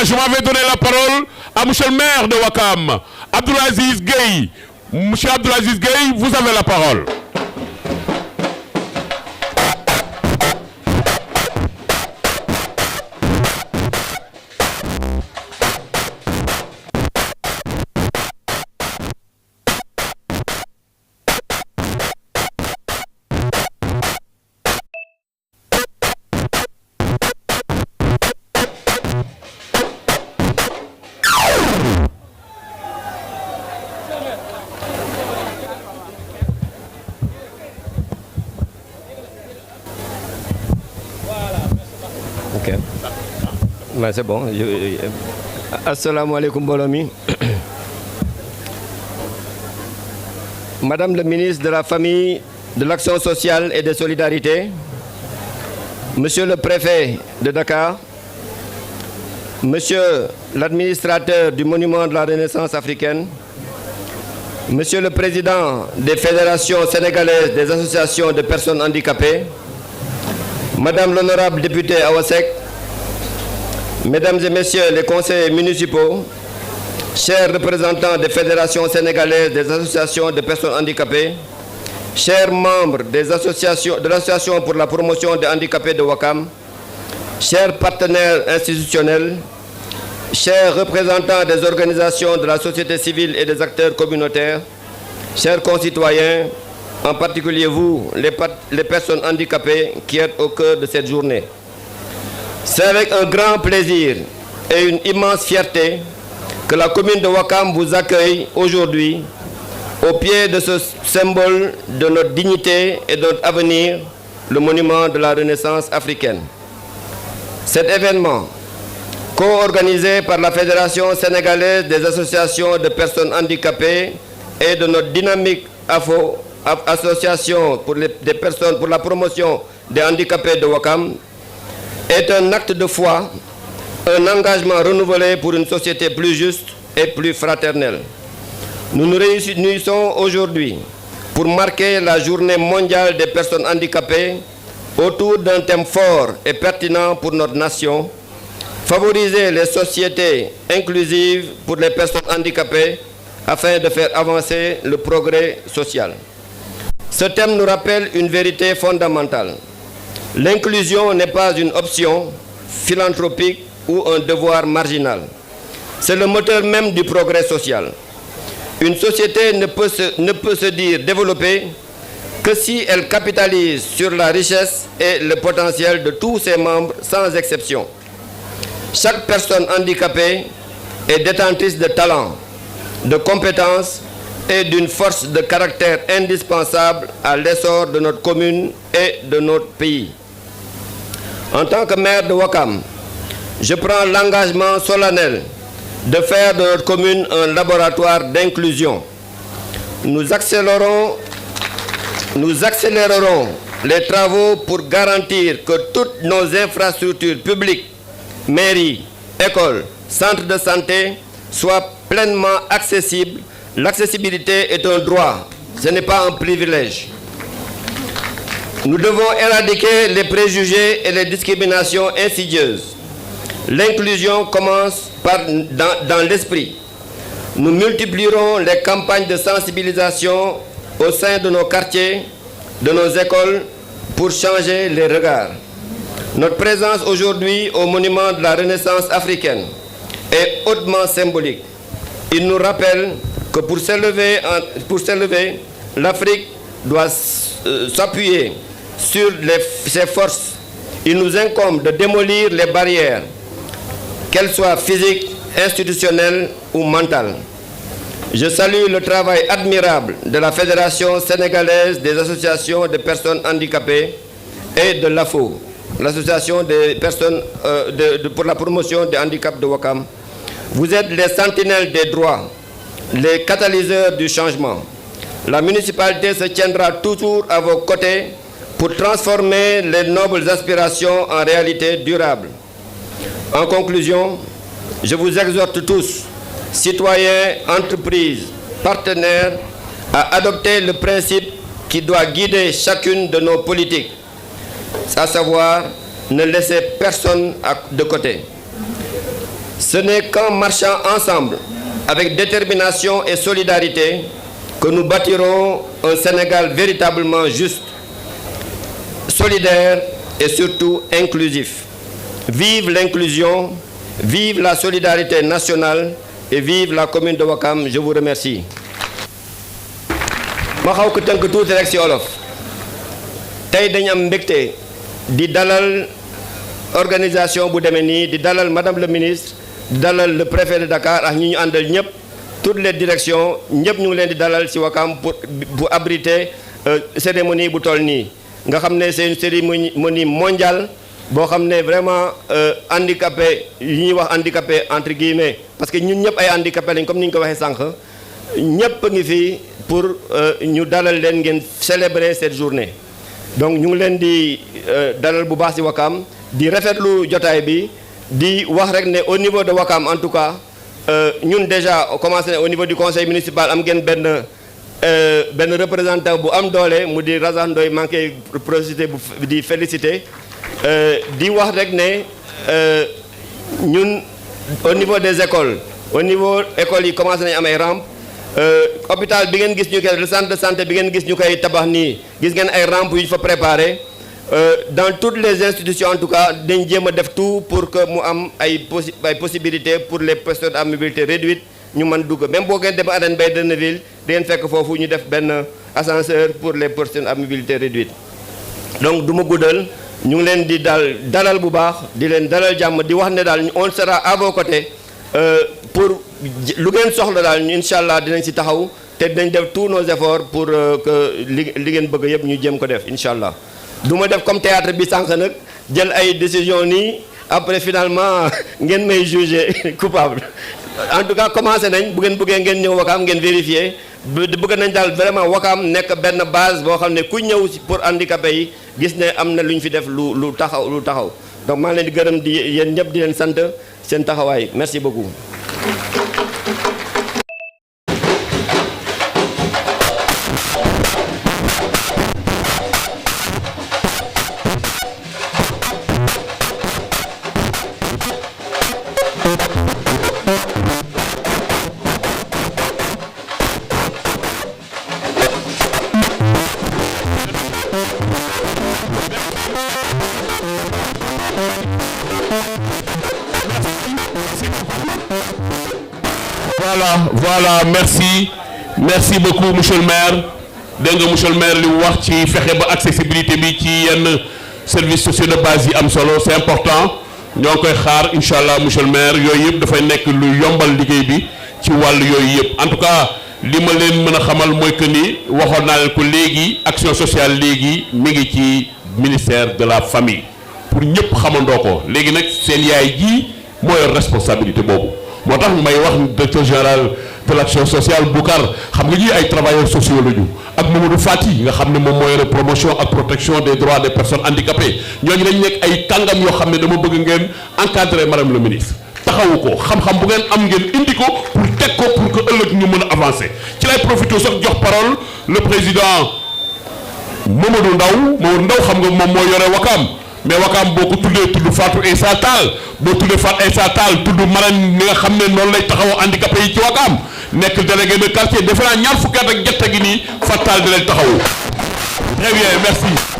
je m'avais donné la parole à monsieur le maire de Ouakam, Abdoulaziz Gueye. Monsieur Abdoulaziz Gueye, vous avez la parole. Ben, c'est bon. Assalamu alaikum Bolomi. Madame le ministre de la Famille, de l'Action sociale et de Solidarité, Monsieur le préfet de Dakar, Monsieur l'administrateur du Monument de la Renaissance africaine, Monsieur le président des fédérations sénégalaises des associations de personnes handicapées, Madame l'honorable députée Awasek, Mesdames et Messieurs les conseillers municipaux, chers représentants des fédérations sénégalaises des associations de personnes handicapées, chers membres de l'association pour la promotion des handicapés de Ouakam, chers partenaires institutionnels, chers représentants des organisations de la société civile et des acteurs communautaires, chers concitoyens, en particulier vous, les personnes handicapées qui êtes au cœur de cette journée. C'est avec un grand plaisir et une immense fierté que la commune de Ouakam vous accueille aujourd'hui au pied de ce symbole de notre dignité et de notre avenir, le monument de la Renaissance africaine. Cet événement, co-organisé par la Fédération sénégalaise des associations de personnes handicapées et de notre dynamique association pour la promotion des handicapés de Ouakam, est un acte de foi, un engagement renouvelé pour une société plus juste et plus fraternelle. Nous nous réunissons aujourd'hui pour marquer la journée mondiale des personnes handicapées autour d'un thème fort et pertinent pour notre nation, favoriser les sociétés inclusives pour les personnes handicapées afin de faire avancer le progrès social. Ce thème nous rappelle une vérité fondamentale. L'inclusion n'est pas une option philanthropique ou un devoir marginal. C'est le moteur même du progrès social. Une société ne peut se dire développée que si elle capitalise sur la richesse et le potentiel de tous ses membres sans exception. Chaque personne handicapée est détentrice de talents, de compétences et d'une force de caractère indispensable à l'essor de notre commune et de notre pays. En tant que maire de Ouakam, je prends l'engagement solennel de faire de notre commune un laboratoire d'inclusion. Nous accélérerons les travaux pour garantir que toutes nos infrastructures publiques, mairies, écoles, centres de santé soient pleinement accessibles. L'accessibilité est un droit, ce n'est pas un privilège. Nous devons éradiquer les préjugés et les discriminations insidieuses. L'inclusion commence dans l'esprit. Nous multiplierons les campagnes de sensibilisation au sein de nos quartiers, de nos écoles, pour changer les regards. Notre présence aujourd'hui au monument de la Renaissance africaine est hautement symbolique. Il nous rappelle que pour s'élever, l'Afrique doit s'appuyer sur ses forces. Il nous incombe de démolir les barrières, qu'elles soient physiques, institutionnelles ou mentales. Je salue le travail admirable de la Fédération sénégalaise des associations de personnes handicapées et de l'AFO, l'association des personnes pour la promotion des handicaps de Ouakam. Vous êtes les sentinelles des droits, les catalyseurs du changement. La municipalité se tiendra toujours à vos côtés pour transformer les nobles aspirations en réalité durable. En conclusion, je vous exhorte tous, citoyens, entreprises, partenaires, à adopter le principe qui doit guider chacune de nos politiques, à savoir ne laisser personne de côté. Ce n'est qu'en marchant ensemble, avec détermination et solidarité, que nous bâtirons un Sénégal véritablement juste, solidaire et surtout inclusif. Vive l'inclusion, vive la solidarité nationale et vive la commune de Ouakam. Je vous remercie. ma xaw ko tënk tuuti rek ci olof tey dañu am mbégte di dalal organisation bu demee nii di dalal madame le ministre di dalal le préfet de Dakar ak ñi ñu àndal ñëpp toutes les directions ñëpp ñu ngi leen di dalal ci Ouakam pour abriter cérémonie bu toll nii nga xam ne c'est une cérémonie mondiale boo xam ne vraiment handicapé yi ñuy wax handicapé entre guillemets parce que ñun ñëpp ay handicapé lañ comme ni ñu ko waxee sànq ñëpp ngi fi pour ñu dalal leen ngeen célébrer cette journée donc ñu ngi leen di dalal bu baax ci Ouakam di rafetlu jotaay bi di wax rek ne au niveau de Ouakam en tout cas ñun déjà commencé au niveau du conseil municipal am ngeen benn représentant bu am doole mu di Razan Ndoye manqué profité bu di félicité di wax rek ne ñun au niveau des écoles au niveau écoles yi commencé nañu am ay rampe hôpital bi ngeen gis ñu koy le centre de santé bi ngeen gis ñu koy tabax nii gis ngeen ay rampe yu ñu fa préparé dans toutes les institutions en tout cas dañ jéem a def tout pour que mu am ay possibilités pour les personnes à mobilité réduite ñu mën dugg même boo ngeen dem Arène Bay Denneville di ngeen fekk foofu ñu def benn ascenseur pour les personnes à mobilité réduite donc du ma guddal ñu ngi leen di dalal bu baax di leen dalal jàmm di wax ne daal on sera à vos côtés pour lu ngeen soxla daal incha allah dinañ ci taxaw te dinañ def tous nos efforts pour que li ngeen bëgg yëpp ñu jéem ko def incha allah. du ma def comme théâtre bi sànq nag jël ay décision nii après finalement ngeen may juger coupable en tout cas commencé nañ bu ngeen bëggee ngeen ñëw Ouakam ngeen vérifier bëgg nañ daal vraiment Ouakam nekk benn base boo xam ne ku ñëw pour handicapé yi gis ne am na lu ñu fi def lu taxaw donc maa ngi leen di gërëm di yéen ñëpp di leen sant seen taxawaay merci beaucoup. Voilà, merci beaucoup monsieur le maire dégg nga monsieur le maire li wax ci fexe ba accessibilité bi ci yenn services sociaux de base yi am solo c'est important ñoo ngi koy xaar incha allah monsieur le maire yooyu yëpp dafay nekk lu yombal liggéey bi ci wàll yooyu yëpp en tout cas li ma leen mën a xamal mooy que ni waxoon naa leen ko léegi action sociale léegi mi ngi ci ministère de la famille pour ñëpp xamandoo ko léegi nag seen yaay ji mooy responsabilité boobu. moo tax may wax directeur général de l'action sociale Boucar xam nga ñi ay travailleurs sociaux lañu ak Mamadou Fati nga xam ne moom mooy promotion ak protection des droits des personnes handicapées ñooñu dañ nekk ay kàngam yoo xam ne dama bëgg ngeen encadrer madame le ministre taxawu ko xam-xam bu ngeen am ngeen indi ko pour teg ko pour que ëllëg ñu mën a avancer ci lay profité sax jox parole le président Mamadou Ndaw xam nga moom moo yore Ouakam mais Ouakam boo ko tuddee tudd Fatou Issa Tall boo tuddee Fatou Issa Tall tudd Marème mi nga xam ne noonu lay taxawoo handicapé yi ci Ouakam nekk délégué de quartier defe naa ñaar fukki at ak ñett gi nii Fatou Tall di leen taxawu très bien merci.